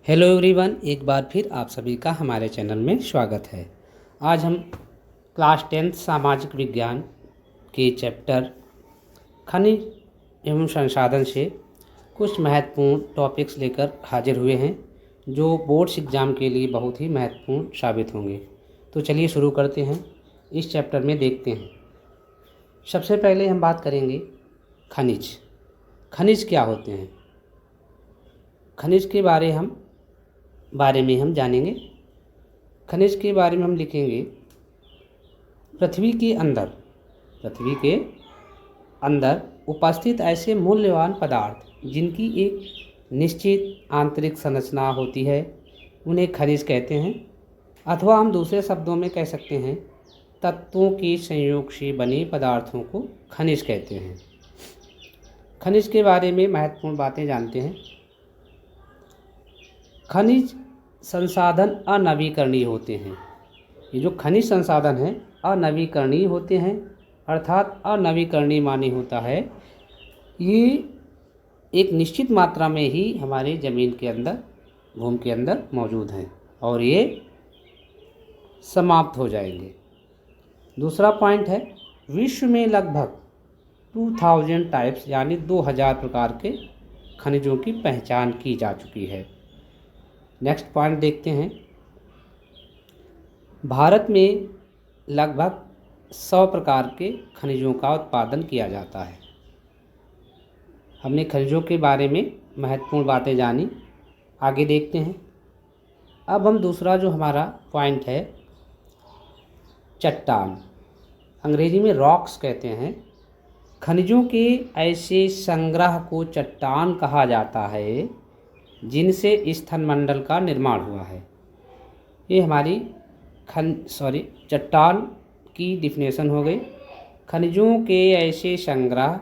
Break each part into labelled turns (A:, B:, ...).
A: Hello everyone, एक बार फिर आप सभी का हमारे चैनल में स्वागत है। आज हम क्लास 10th सामाजिक विज्ञान के चैप्टर खनिज एवं संसाधन से कुछ महत्वपूर्ण टॉपिक्स लेकर हाजिर हुए हैं जो बोर्ड्स एग्ज़ाम के लिए बहुत ही महत्वपूर्ण साबित होंगे। तो चलिए शुरू करते हैं। इस चैप्टर में देखते हैं। सबसे पहले हम बात करेंगे खनिज। खनिज क्या होते हैं? खनिज के बारे में हम जानेंगे। खनिज के बारे में हम लिखेंगे पृथ्वी के अंदर उपस्थित ऐसे मूल्यवान पदार्थ जिनकी एक निश्चित आंतरिक संरचना होती है, उन्हें खनिज कहते हैं। अथवा हम दूसरे शब्दों में कह सकते हैं तत्वों के संयोग से बने पदार्थों को खनिज कहते हैं। खनिज के बारे में महत्वपूर्ण बातें जानते हैं। खनिज संसाधन अनवीकरणीय होते हैं। ये जो खनिज संसाधन हैं अनवीकरणीय होते हैं, अर्थात अनवीकरणीय माने होता है ये एक निश्चित मात्रा में ही हमारे ज़मीन के अंदर, भूमि के अंदर मौजूद हैं और ये समाप्त हो जाएंगे। दूसरा पॉइंट है विश्व में लगभग 2000 टाइप्स यानी 2000 प्रकार के खनिजों की पहचान की जा चुकी है। नेक्स्ट पॉइंट देखते हैं। भारत में लगभग 100 प्रकार के खनिजों का उत्पादन किया जाता है। हमने खनिजों के बारे में महत्वपूर्ण बातें जानी। आगे देखते हैं। अब हम दूसरा जो हमारा पॉइंट है चट्टान, अंग्रेजी में रॉक्स कहते हैं। खनिजों के ऐसे संग्रह को चट्टान कहा जाता है जिनसे स्थलमंडल का निर्माण हुआ है। ये हमारी चट्टान की डिफिनेशन हो गई। खनिजों के ऐसे संग्रह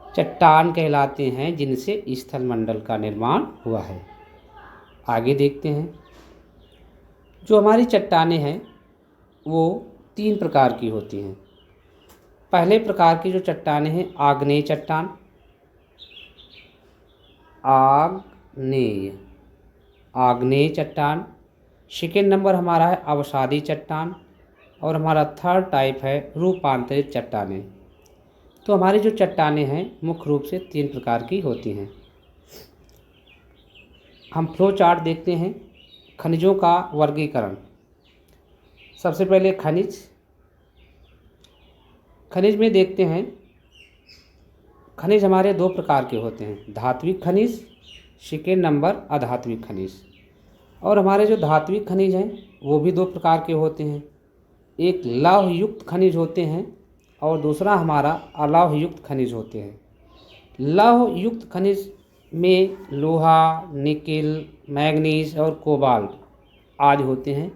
A: चट्टान कहलाते हैं जिनसे स्थलमंडल का निर्माण हुआ है। आगे देखते हैं। जो हमारी चट्टानें हैं वो 3 प्रकार की होती हैं। पहले प्रकार की जो चट्टानें हैं आग्नेय चट्टान, आग्नेय चट्टान। सेकेंड नंबर हमारा है अवसादी चट्टान और हमारा थर्ड टाइप है रूपांतरित चट्टानें। तो हमारी जो चट्टानें हैं मुख्य रूप से 3 प्रकार की होती हैं। हम फ्लो चार्ट देखते हैं खनिजों का वर्गीकरण। सबसे पहले खनिज में देखते हैं। खनिज हमारे 2 प्रकार के होते हैं, धात्विक खनिज, सेकेंड नंबर अधात्विक खनिज। और हमारे जो धात्विक खनिज हैं वो भी 2 प्रकार के होते हैं। एक लौह युक्त खनिज होते हैं और दूसरा हमारा अलौह युक्त खनिज होते हैं। लौह युक्त खनिज में लोहा, निकेल, मैग्नीज और कोबाल्ट आदि होते हैं।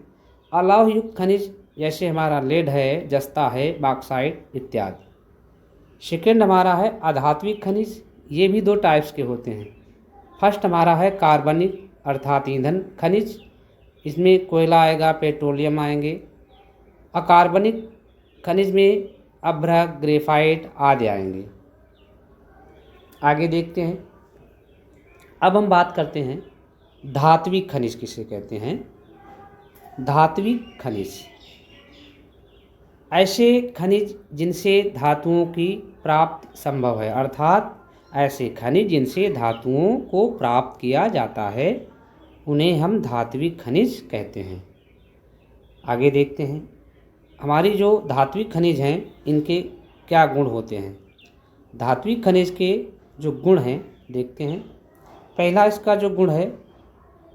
A: अलौह युक्त खनिज जैसे हमारा लेड है, जस्ता है, बॉक्साइट इत्यादि। सेकेंड हमारा है अधात्विक खनिज। ये भी 2 टाइप्स के होते हैं। फर्स्ट हमारा है कार्बनिक अर्थात ईंधन खनिज। इसमें कोयला आएगा, पेट्रोलियम आएंगे। अकार्बनिक खनिज में अभ्रक, ग्रेफाइट आदि आएंगे। आगे देखते हैं। अब हम बात करते हैं धात्विक खनिज किसे कहते हैं। धात्विक खनिज ऐसे खनिज जिनसे धातुओं की प्राप्ति संभव है, अर्थात ऐसे खनिज जिनसे धातुओं को प्राप्त किया जाता है उन्हें हम धात्विक खनिज कहते हैं। आगे देखते हैं। हमारी जो धात्विक खनिज हैं इनके क्या गुण होते हैं। धात्विक खनिज के जो गुण हैं देखते हैं। पहला इसका जो गुण है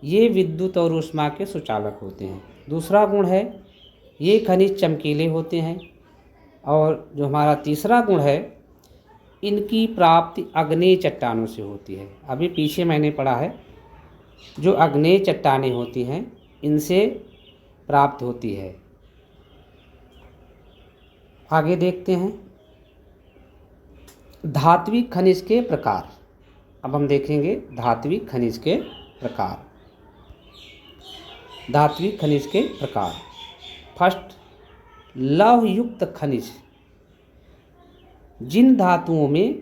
A: ये विद्युत और ऊष्मा के सुचालक होते हैं। दूसरा गुण है ये खनिज चमकीले होते हैं। और जो हमारा तीसरा गुण है इनकी प्राप्ति आग्नेय चट्टानों से होती है। अभी पीछे मैंने पढ़ा है जो आग्नेय चट्टानें होती हैं इनसे प्राप्त होती है। आगे देखते हैं धात्विक खनिज के प्रकार। अब हम देखेंगे धात्विक खनिज के प्रकार। धात्विक खनिज के प्रकार। फर्स्ट लौह युक्त खनिज। जिन धातुओं में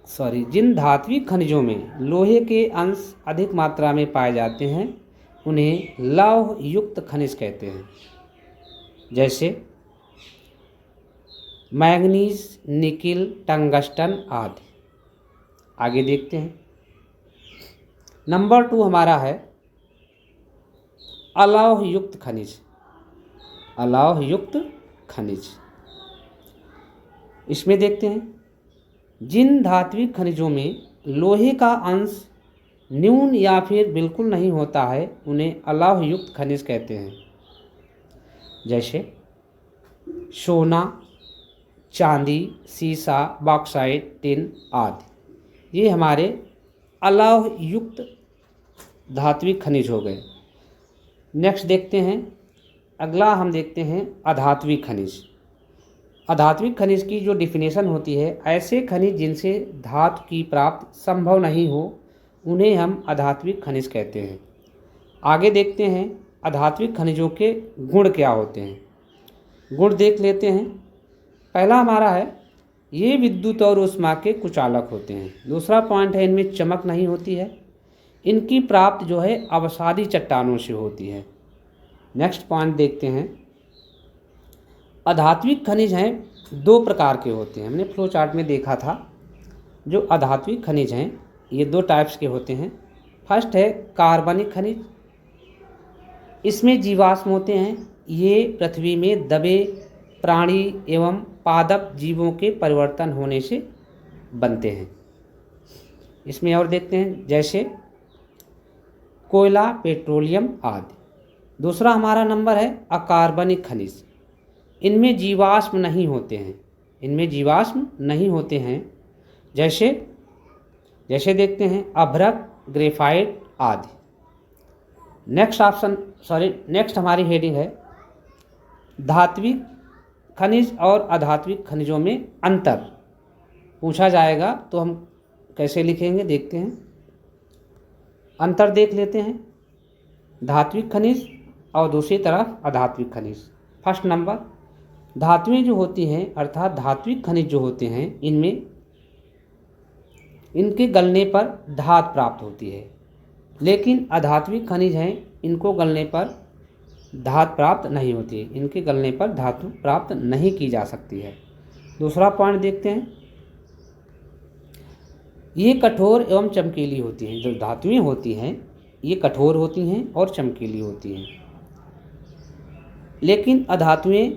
A: जिन धात्विक खनिजों में लोहे के अंश अधिक मात्रा में पाए जाते हैं उन्हें लौह युक्त खनिज कहते हैं, जैसे मैंगनीज, निकिल, टंगस्टन आदि। आगे देखते हैं। नंबर 2 हमारा है अलौह युक्त खनिज। अलौह युक्त खनिज, इसमें देखते हैं जिन धात्विक खनिजों में लोहे का अंश न्यून या फिर बिल्कुल नहीं होता है उन्हें अलौह युक्त खनिज कहते हैं, जैसे सोना, चांदी, सीसा, बॉक्साइट, टिन आदि। ये हमारे अलौह युक्त धात्विक खनिज हो गए। नेक्स्ट देखते हैं, अगला हम देखते हैं अधात्विक खनिज। अधात्विक खनिज की जो डिफिनेशन होती है, ऐसे खनिज जिनसे धातु की प्राप्ति संभव नहीं हो उन्हें हम अधात्विक खनिज कहते हैं। आगे देखते हैं अधात्विक खनिजों के गुण क्या होते हैं। गुण देख लेते हैं। पहला हमारा है ये विद्युत और ऊष्मा के कुचालक होते हैं। दूसरा पॉइंट है इनमें चमक नहीं होती है। इनकी प्राप्ति जो है अवसादी चट्टानों से होती है। नेक्स्ट पॉइंट देखते हैं, अधात्विक खनिज हैं 2 प्रकार के होते हैं। हमने फ्लो चार्ट में देखा था जो अधात्विक खनिज हैं ये 2 टाइप्स के होते हैं। फर्स्ट है कार्बनिक खनिज, इसमें जीवाश्म होते हैं। ये पृथ्वी में दबे प्राणी एवं पादप जीवों के परिवर्तन होने से बनते हैं। इसमें और देखते हैं जैसे कोयला, पेट्रोलियम आदि। दूसरा हमारा नंबर है अकार्बनिक खनिज, इनमें जीवाश्म नहीं होते हैं। इनमें जीवाश्म नहीं होते हैं, जैसे देखते हैं अभ्रक, ग्रेफाइट आदि। नेक्स्ट हमारी हेडिंग है धात्विक खनिज और अधात्विक खनिजों में अंतर। पूछा जाएगा तो हम कैसे लिखेंगे, देखते हैं। अंतर देख लेते हैं, धात्विक खनिज और दूसरी तरफ अधात्विक खनिज। फर्स्ट नंबर, धातुएं जो होती हैं अर्थात धात्विक खनिज जो होते हैं इनमें इनके गलने पर धातु प्राप्त होती है, लेकिन अधात्विक खनिज हैं इनको गलने पर धातु प्राप्त नहीं होती है। इनके गलने पर धातु प्राप्त नहीं की जा सकती है। दूसरा पॉइंट देखते हैं, ये कठोर एवं चमकीली होती हैं। जो धातुएं होती हैं ये कठोर होती हैं और चमकीली होती हैं, लेकिन अधातुएं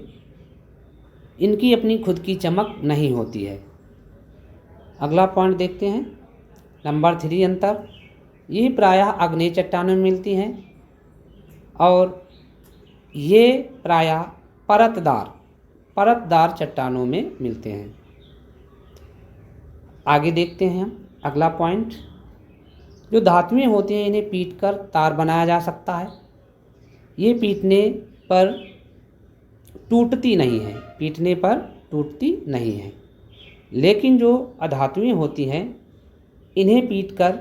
A: इनकी अपनी खुद की चमक नहीं होती है। अगला पॉइंट देखते हैं, नंबर 3 अंतर, ये प्रायः आग्नेय चट्टानों में मिलती हैं और ये प्रायः परतदार चट्टानों में मिलते हैं। आगे देखते हैं हम अगला पॉइंट, जो धातुएं होती हैं इन्हें पीटकर तार बनाया जा सकता है। ये पीटने पर टूटती नहीं है, लेकिन जो अधातुएं होती हैं इन्हें पीटकर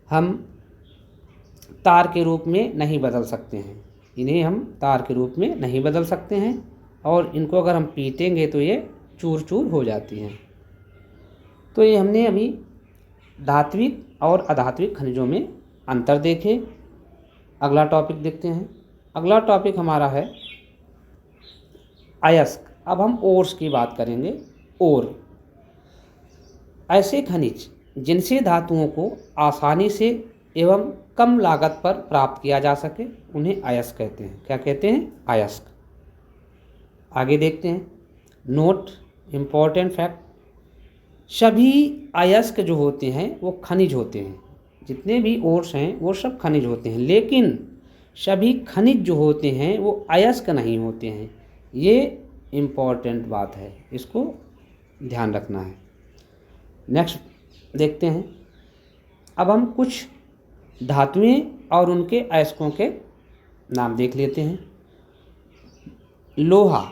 A: हम तार के रूप में नहीं बदल सकते हैं। और इनको अगर हम पीटेंगे तो ये चूर चूर हो जाती हैं। तो ये हमने अभी धात्विक और अधात्विक खनिजों में अंतर देखे। अगला टॉपिक देखते हैं। अगला टॉपिक हमारा है अयस्क। अब हम ओर्स की बात करेंगे। ओर, ऐसे खनिज जिनसे धातुओं को आसानी से एवं कम लागत पर प्राप्त किया जा सके उन्हें अयस्क कहते हैं। क्या कहते हैं? अयस्क। आगे देखते हैं। नोट, इम्पोर्टेंट फैक्ट, सभी अयस्क जो होते हैं वो खनिज होते हैं। जितने भी ओर्स हैं वो सब खनिज होते हैं, लेकिन सभी खनिज जो होते हैं वो अयस्क नहीं होते हैं। ये इम्पोर्टेंट बात है, इसको ध्यान रखना है। नेक्स्ट देखते हैं। अब हम कुछ धातुएं और उनके अयस्कों के नाम देख लेते हैं। लोहा,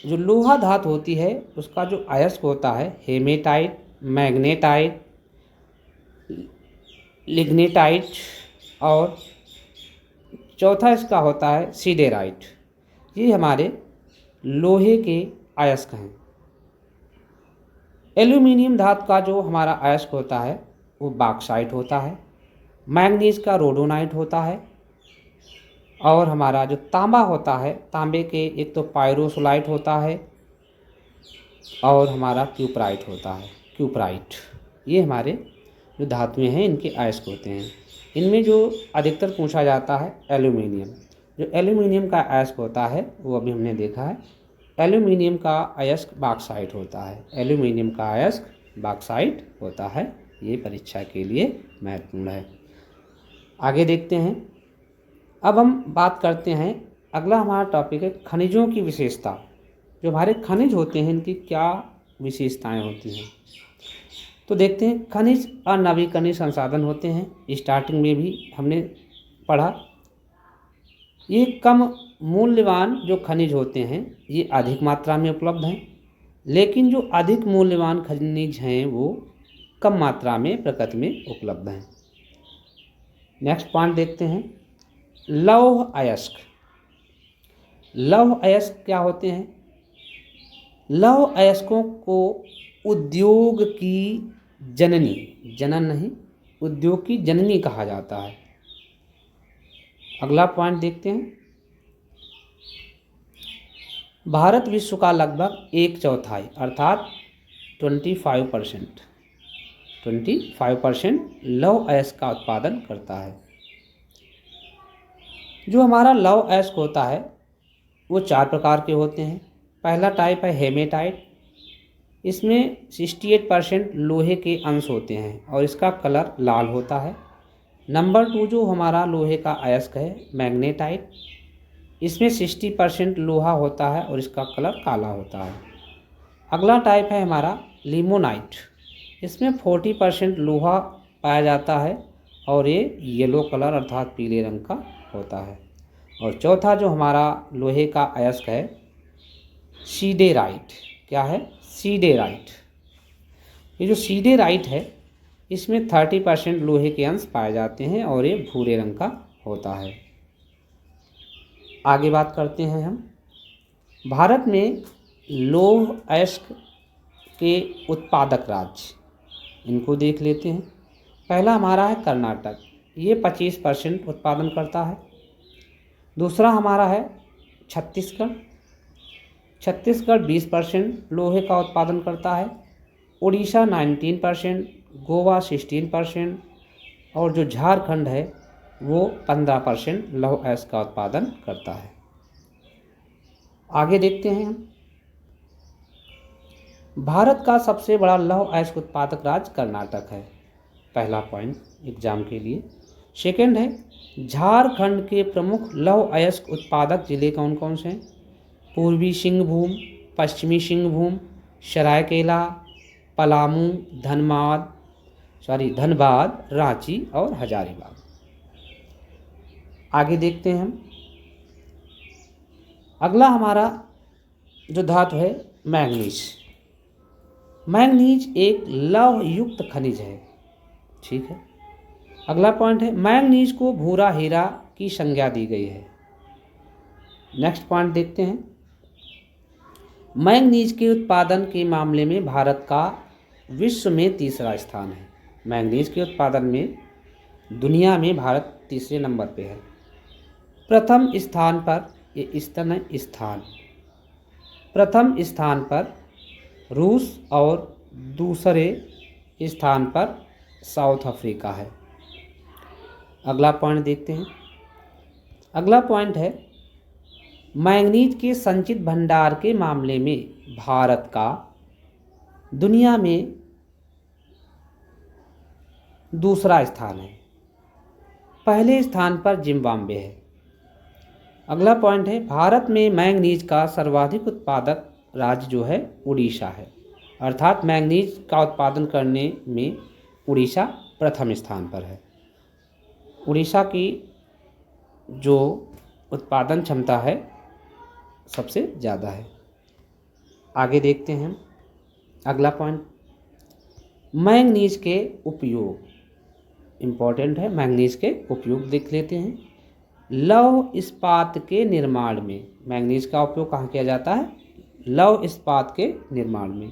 A: जो लोहा धातु होती है उसका जो अयस्क होता है हेमेटाइट, मैग्नेटाइट, लिग्नेटाइट और चौथा इसका होता है सीडेराइट। ये हमारे लोहे के अयस्क हैं। एल्यूमिनियम धातु का जो हमारा अयस्क होता है वो बॉक्साइट होता है। मैंगनीज का रोडोनाइट होता है। और हमारा जो तांबा होता है, तांबे के एक तो पायरोसोलाइट होता है और हमारा क्यूपराइट होता है, क्यूपराइट। ये हमारे जो धातुएं हैं इनके अयस्क होते हैं। इनमें जो अधिकतर पूछा जाता है एल्यूमिनियम। जो एल्यूमिनियम का अयस्क होता है वो अभी हमने देखा है, एल्यूमिनियम का अयस्क बॉक्साइट होता है। एल्यूमिनियम का अयस्क बॉक्साइट होता है। ये परीक्षा के लिए महत्वपूर्ण है। आगे देखते हैं। अब हम बात करते हैं, अगला हमारा टॉपिक है खनिजों की विशेषता। जो हमारे खनिज होते हैं इनकी क्या विशेषताएं होती हैं। तो देखते हैं, खनिज अनवीकरणीय संसाधन होते हैं। स्टार्टिंग में भी हमने पढ़ा। ये कम मूल्यवान जो खनिज होते हैं ये अधिक मात्रा में उपलब्ध हैं, लेकिन जो अधिक मूल्यवान खनिज हैं वो कम मात्रा में प्रकृति में उपलब्ध हैं। नेक्स्ट पॉइंट देखते हैं, लौह अयस्क। लौह अयस्क क्या होते हैं। लौह अयस्कों को उद्योग की जननी, जनन नहीं, उद्योग की जननी कहा जाता है। अगला पॉइंट देखते हैं, भारत विश्व का लगभग 1/4 अर्थात 25% लौह अयस्क का उत्पादन करता है। जो हमारा लौह अयस्क होता है वो 4 प्रकार के होते हैं। पहला टाइप है हेमेटाइट। इसमें 68% लोहे के अंश होते हैं और इसका कलर लाल होता है। नंबर 2 जो हमारा लोहे का अयस्क है मैग्नेटाइट। इसमें 60% लोहा होता है और इसका कलर काला होता है। अगला टाइप है हमारा लिमोनाइट। इसमें 40% लोहा पाया जाता है और ये येलो कलर अर्थात पीले रंग का होता है। और चौथा जो हमारा लोहे का अयस्क है सीडेराइट। क्या है, सीडेराइट। ये जो सीडेराइट है इसमें 30% लोहे के अंश पाए जाते हैं और ये भूरे रंग का होता है। आगे बात करते हैं हम, भारत में लौह अयस्क के उत्पादक राज्य, इनको देख लेते हैं। पहला हमारा है कर्नाटक, ये 25% उत्पादन करता है। दूसरा हमारा है छत्तीसगढ़। छत्तीसगढ़ 20% लोहे का उत्पादन करता है। उड़ीसा 19%, गोवा 16% और जो झारखंड है वो 15% लौह अयस्क का उत्पादन करता है। आगे देखते हैं हम, भारत का सबसे बड़ा लौह अयस्क उत्पादक राज्य कर्नाटक है। पहला पॉइंट एग्जाम के लिए। सेकंड है, झारखंड के प्रमुख लौह अयस्क उत्पादक जिले कौन कौन से हैं। पूर्वी सिंहभूम, पश्चिमी सिंहभूम, सरायकेला, पलामू, धनबाद, रांची और हजारीबाग। आगे देखते हैं हम, अगला हमारा जो धातु है मैंगनीज। मैंगनीज एक लौह युक्त खनिज है। ठीक है। अगला पॉइंट है, मैंगनीज को भूरा हीरा की संज्ञा दी गई है। नेक्स्ट पॉइंट देखते हैं, मैंगनीज के उत्पादन के मामले में भारत का विश्व में 3रा स्थान है। मैंगनीज के उत्पादन में दुनिया में भारत 3रे नंबर पे है। प्रथम स्थान पर प्रथम स्थान पर रूस और दूसरे स्थान पर साउथ अफ्रीका है। अगला पॉइंट देखते हैं। अगला पॉइंट है, मैंगनीज के संचित भंडार के मामले में भारत का दुनिया में 2रा स्थान है। पहले स्थान पर जिम्बाब्वे है। अगला पॉइंट है, भारत में मैंगनीज का सर्वाधिक उत्पादक राज्य जो है उड़ीसा है, अर्थात मैंगनीज का उत्पादन करने में उड़ीसा प्रथम स्थान पर है। उड़ीसा की जो उत्पादन क्षमता है सबसे ज़्यादा है। आगे देखते हैं अगला पॉइंट, मैंगनीज के उपयोग इम्पॉर्टेंट है। मैंगनीज के उपयोग देख लेते हैं। लौह इस्पात के निर्माण में मैंगनीज का उपयोग कहाँ किया जाता है, लौह इस्पात के निर्माण में।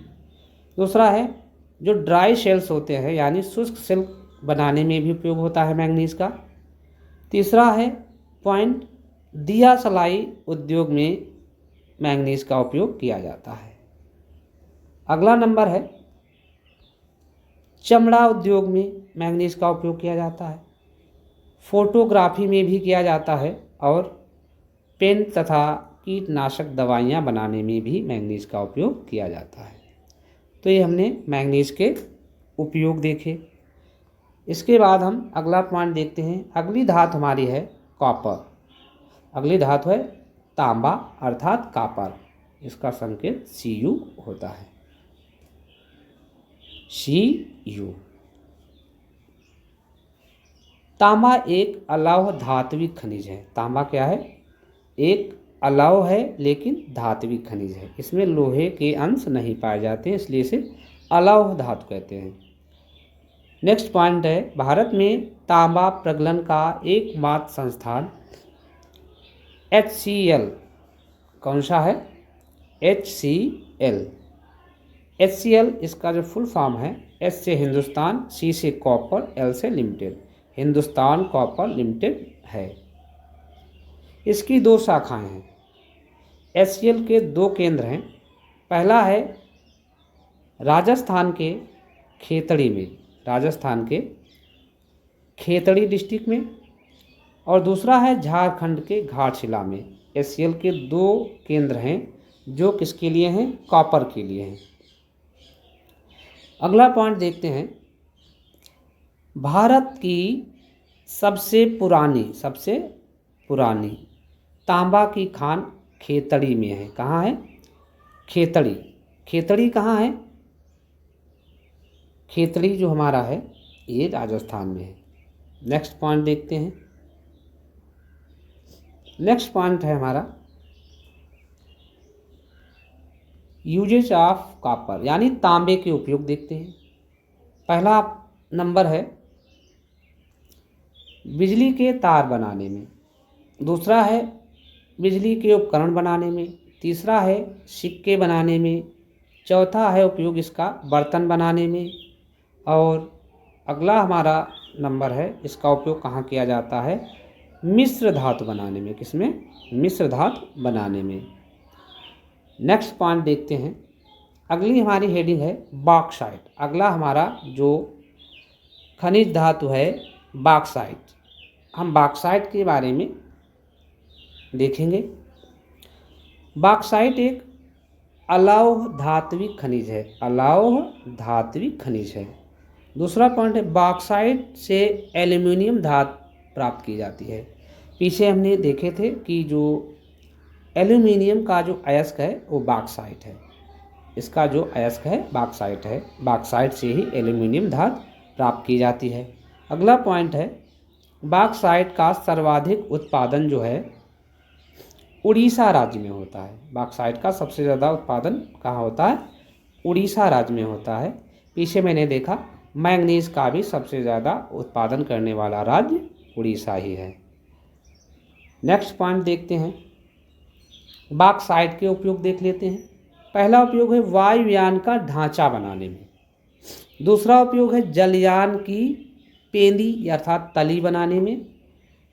A: दूसरा है जो ड्राई शेल्स होते हैं यानी शुष्क सिल्क बनाने में भी उपयोग होता है मैंगनीज का। तीसरा है पॉइंट, दिया सलाई उद्योग में मैंगनीज का उपयोग किया जाता है। अगला नंबर है चमड़ा उद्योग में मैंगनीज का उपयोग किया जाता है, फोटोग्राफी में भी किया जाता है और पेन तथा कीटनाशक दवाइयाँ बनाने में भी मैंगनीज का उपयोग किया जाता है। तो ये हमने मैंगनीज के उपयोग देखे। इसके बाद हम अगला पॉइंट देखते हैं। अगली धातु हमारी है कॉपर। अगली धातु है तांबा अर्थात कॉपर। इसका संकेत Cu होता है, Cu। तांबा एक अलौह धात्विक खनिज है। तांबा क्या है? एक अलौह है लेकिन धात्विक खनिज है। इसमें लोहे के अंश नहीं पाए जाते हैं, इसलिए इसे अलौह धातु कहते हैं। नेक्स्ट पॉइंट है भारत में तांबा प्रगलन का एकमात्र संस्थान HCl। कौन सा है? HCl। HCl इसका जो फुल फॉर्म है, H से हिंदुस्तान, C से कॉपर, L से लिमिटेड, हिंदुस्तान कॉपर लिमिटेड है। इसकी दो शाखाएं हैं। HCl के दो केंद्र हैं। पहला है राजस्थान के खेतड़ी में, राजस्थान के खेतड़ी डिस्ट्रिक्ट में, और दूसरा है झारखंड के घाटशिला में। HCl के दो केंद्र हैं जो किसके लिए हैं? कॉपर के लिए हैं। अगला पॉइंट देखते हैं। भारत की सबसे पुरानी तांबा की खान खेतड़ी में है। कहाँ है? खेतड़ी। खेतड़ी कहाँ है? खेतड़ी जो हमारा है ये राजस्थान में है। नेक्स्ट पॉइंट देखते हैं। नेक्स्ट पॉइंट है हमारा यूजेज ऑफ कॉपर यानी तांबे के उपयोग देखते हैं। पहला नंबर है बिजली के तार बनाने में, दूसरा है बिजली के उपकरण बनाने में, तीसरा है सिक्के बनाने में, चौथा है उपयोग इसका बर्तन बनाने में, और अगला हमारा नंबर है इसका उपयोग कहाँ किया जाता है? मिश्र धातु बनाने में। किसमें? मिश्र धातु बनाने में। नेक्स्ट पॉइंट देखते हैं। अगली हमारी हेडिंग है बॉक्साइट। अगला हमारा जो खनिज धातु है बॉक्साइट। हम बॉक्साइट के बारे में देखेंगे। बॉक्साइट एक अलौह धात्विक खनिज है, अलौह धात्विक खनिज है। दूसरा पॉइंट है बॉक्साइट से एल्युमिनियम धातु प्राप्त की जाती है। पीछे हमने देखे थे कि जो एल्युमिनियम का जो अयस्क है वो बॉक्साइट है, इसका जो अयस्क है बॉक्साइट है। बॉक्साइट से ही एल्युमिनियम धातु प्राप्त की जाती है। अगला पॉइंट है बॉक्साइट का सर्वाधिक उत्पादन जो है उड़ीसा राज्य में होता है। बॉक्साइट का सबसे ज़्यादा उत्पादन कहाँ होता है? उड़ीसा राज्य में होता है। पीछे मैंने देखा मैंगनीज का भी सबसे ज़्यादा उत्पादन करने वाला राज्य उड़ीसा ही है। नेक्स्ट पॉइंट देखते हैं। बॉक्साइट के उपयोग देख लेते हैं। पहला उपयोग है वायुयान का ढांचा बनाने में, दूसरा उपयोग है जलयान की पेंदी अर्थात तली बनाने में,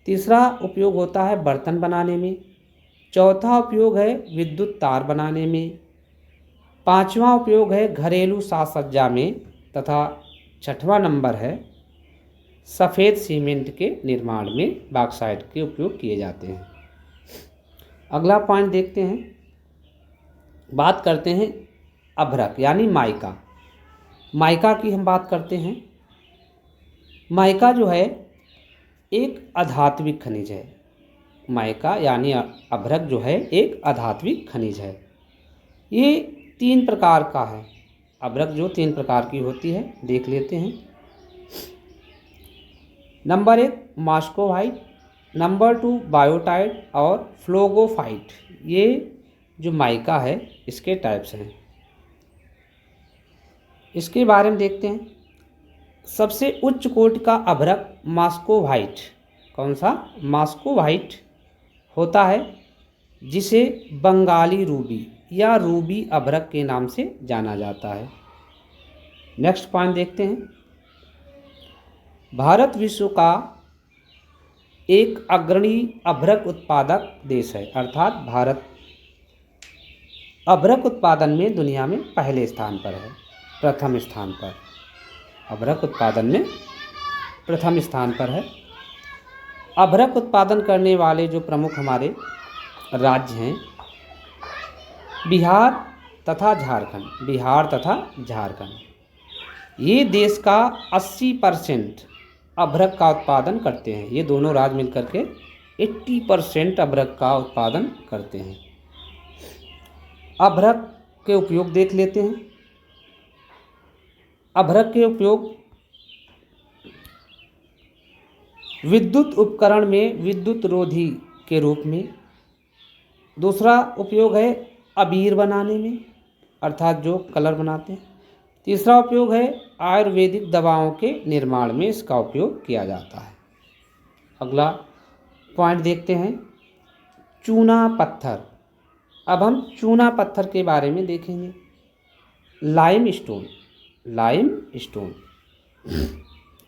A: तीसरा उपयोग होता है बर्तन बनाने में, चौथा उपयोग है विद्युत तार बनाने में, पांचवा उपयोग है घरेलू साज सज्जा में, तथा छठवां नंबर है सफ़ेद सीमेंट के निर्माण में बॉक्साइट के उपयोग किए जाते हैं। अगला पॉइंट देखते हैं। बात करते हैं अभ्रक यानी माइका। माइका की हम बात करते हैं। माइका जो है एक अधात्विक खनिज है। माइका यानी अभ्रक जो है एक अधात्विक खनिज है। ये 3 प्रकार का है। अभ्रक जो 3 प्रकार की होती है देख लेते हैं। नंबर 1 मॉस्कोवाइट, नंबर 2 बायोटाइट और फ्लोगोफाइट। ये जो माइका है इसके टाइप्स हैं। इसके बारे में देखते हैं। सबसे उच्च कोटि का अभ्रक मॉस्कोवाइट। कौन सा? मॉस्कोवाइट होता है, जिसे बंगाली रूबी या रूबी अभ्रक के नाम से जाना जाता है। नेक्स्ट पॉइंट देखते हैं। भारत विश्व का एक अग्रणी अभ्रक उत्पादक देश है, अर्थात भारत अभ्रक उत्पादन में दुनिया में पहले स्थान पर है, प्रथम स्थान पर। अभ्रक उत्पादन में प्रथम स्थान पर है। अभ्रक उत्पादन करने वाले जो प्रमुख हमारे राज्य हैं, बिहार तथा झारखंड। बिहार तथा झारखंड ये देश का 80% अभ्रक का उत्पादन करते हैं। ये दोनों राज्य मिलकर के 80% अभ्रक का उत्पादन करते हैं। अभ्रक के उपयोग देख लेते हैं। अभ्रक के उपयोग विद्युत उपकरण में विद्युत रोधी के रूप में। दूसरा उपयोग है अबीर बनाने में, अर्थात जो कलर बनाते हैं। तीसरा उपयोग है आयुर्वेदिक दवाओं के निर्माण में इसका उपयोग किया जाता है। अगला पॉइंट देखते हैं, चूना पत्थर। अब हम चूना पत्थर के बारे में देखेंगे। Lime stone. लाइम स्टोन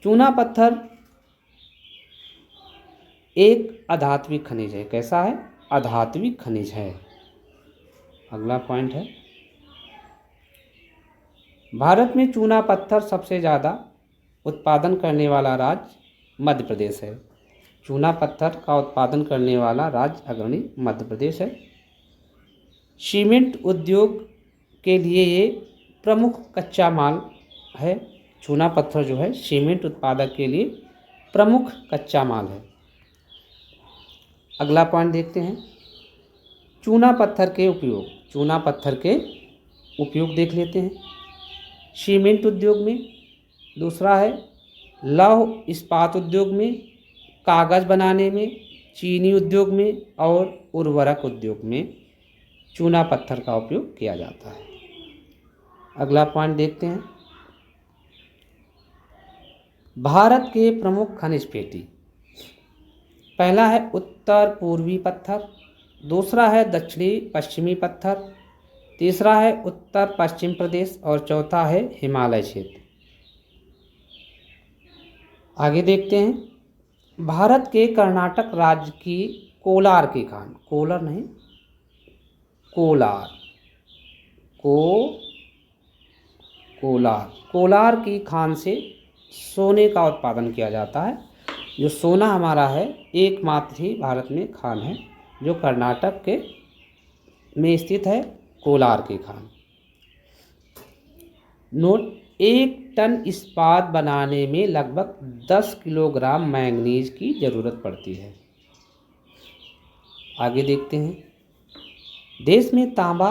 A: चूना पत्थर एक अधात्विक खनिज है। कैसा है? अधात्विक खनिज है। अगला पॉइंट है, भारत में चूना पत्थर सबसे ज़्यादा उत्पादन करने वाला राज्य मध्य प्रदेश है। चूना पत्थर का उत्पादन करने वाला राज्य अग्रणी मध्य प्रदेश है। सीमेंट उद्योग के लिए ये प्रमुख कच्चा माल है। चूना पत्थर जो है सीमेंट उत्पादक के लिए प्रमुख कच्चा माल है। अगला पॉइंट देखते हैं, चूना पत्थर के उपयोग। चूना पत्थर के उपयोग देख लेते हैं। सीमेंट उद्योग में। दूसरा है लौह इस्पात उद्योग में, कागज़ बनाने में, चीनी उद्योग में और उर्वरक उद्योग में चूना पत्थर का उपयोग किया जाता है। अगला पॉइंट देखते हैं, भारत के प्रमुख खनिज पेटी। पहला है उत्तर पूर्वी पत्थर, दूसरा है दक्षिणी पश्चिमी पत्थर, तीसरा है उत्तर पश्चिम प्रदेश और चौथा है हिमालय क्षेत्र। आगे देखते हैं, भारत के कर्नाटक राज्य की कोलार की खान। कोलर नहीं, कोलार। कोलार की खान से सोने का उत्पादन किया जाता है। जो सोना हमारा है एकमात्र ही भारत में खान है जो कर्नाटक के में स्थित है, कोलार की खान। नोट, 1 टन इस्पात बनाने में लगभग 10 किलोग्राम मैंगनीज की ज़रूरत पड़ती है। आगे देखते हैं, देश में तांबा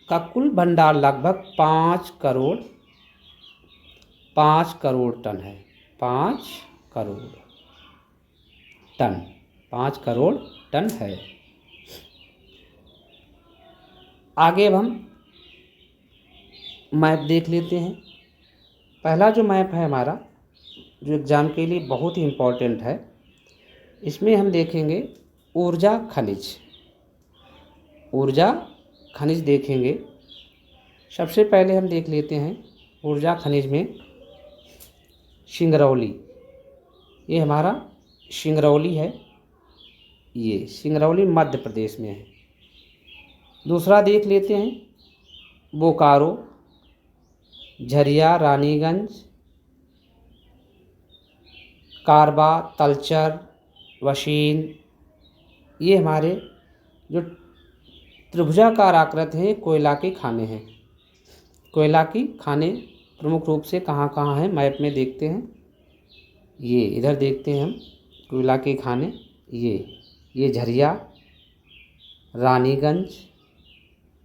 A: का कुल भंडार लगभग 5 करोड़ टन है। 5 करोड़ टन है। आगे अब हम मैप देख लेते हैं। पहला जो मैप है हमारा, जो एग्ज़ाम के लिए बहुत ही इम्पोर्टेंट है, इसमें हम देखेंगे ऊर्जा खनिज देखेंगे। सबसे पहले हम देख लेते हैं ऊर्जा खनिज में सिंगरौली। ये हमारा सिंगरौली है, ये सिंगरौली मध्य प्रदेश में है। दूसरा देख लेते हैं बोकारो, झरिया, रानीगंज, कारबा, तलचर, वशीन। ये हमारे जो त्रिभुजाकार आकृति हैं कोयला के खाने हैं। कोयला की खाने प्रमुख रूप से कहाँ कहाँ हैं मैप में देखते हैं। ये इधर देखते हैं हम कोयला के खाने। ये झरिया, रानीगंज,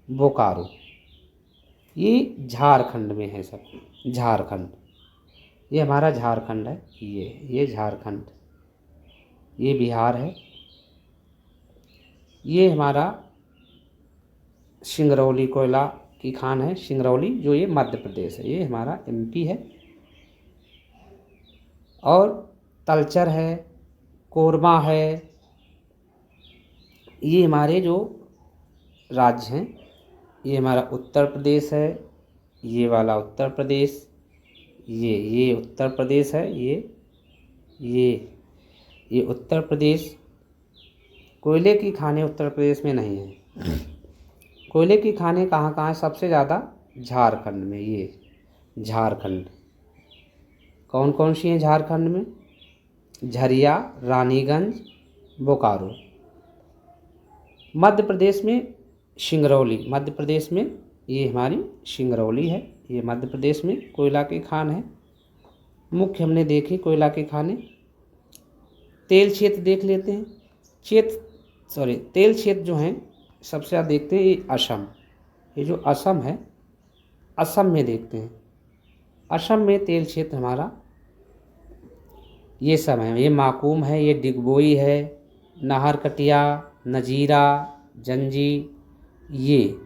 A: बोकारो, ये झारखंड में है सब। झारखंड, ये हमारा झारखंड है। ये झारखंड, ये बिहार है। ये हमारा सिंगरौली कोयला की खान है, सिंगरौली, जो ये मध्य प्रदेश है। ये हमारा एमपी है। और तलचर है, कोरबा है, ये हमारे जो राज्य हैं। ये हमारा उत्तर प्रदेश है, ये वाला उत्तर प्रदेश, ये उत्तर प्रदेश है। ये उत्तर प्रदेश। कोयले की खानें उत्तर प्रदेश में नहीं है। कोयले की खानें कहाँ कहाँ है? सबसे ज़्यादा झारखंड में। ये झारखंड। कौन कौन सी हैं झारखंड में? झरिया, रानीगंज, बोकारो। मध्य प्रदेश में सिंगरौली। मध्य प्रदेश में ये हमारी सिंगरौली है। ये मध्य प्रदेश में कोयला की खान है। मुख्य हमने देखी कोयला की खानें। तेल क्षेत्र देख लेते हैं। तेल क्षेत्र जो हैं सबसे ज़्यादा देखते हैं ये असम। ये जो असम है, असम में देखते हैं। असम में तेल क्षेत्र हमारा ये सब है। ये माकूम है, ये डिगबोई है, नाहरकटिया, नजीरा, जंजी, ये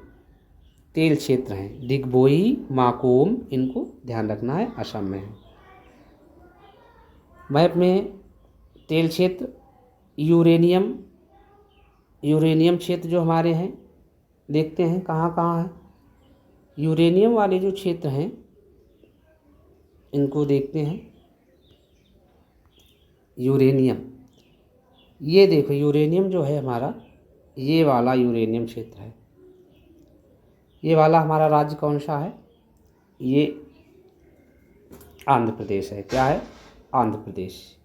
A: तेल क्षेत्र हैं। डिगबोई, माकूम, इनको ध्यान रखना है, असम में है। मैप में तेल क्षेत्र, यूरेनियम क्षेत्र जो हमारे हैं देखते हैं कहाँ कहाँ है। यूरेनियम वाले जो क्षेत्र हैं इनको देखते हैं। यूरेनियम, ये देखो यूरेनियम जो है हमारा, ये वाला यूरेनियम क्षेत्र है। ये वाला हमारा राज्य कौन सा है? ये आंध्र प्रदेश है। क्या है? आंध्र प्रदेश।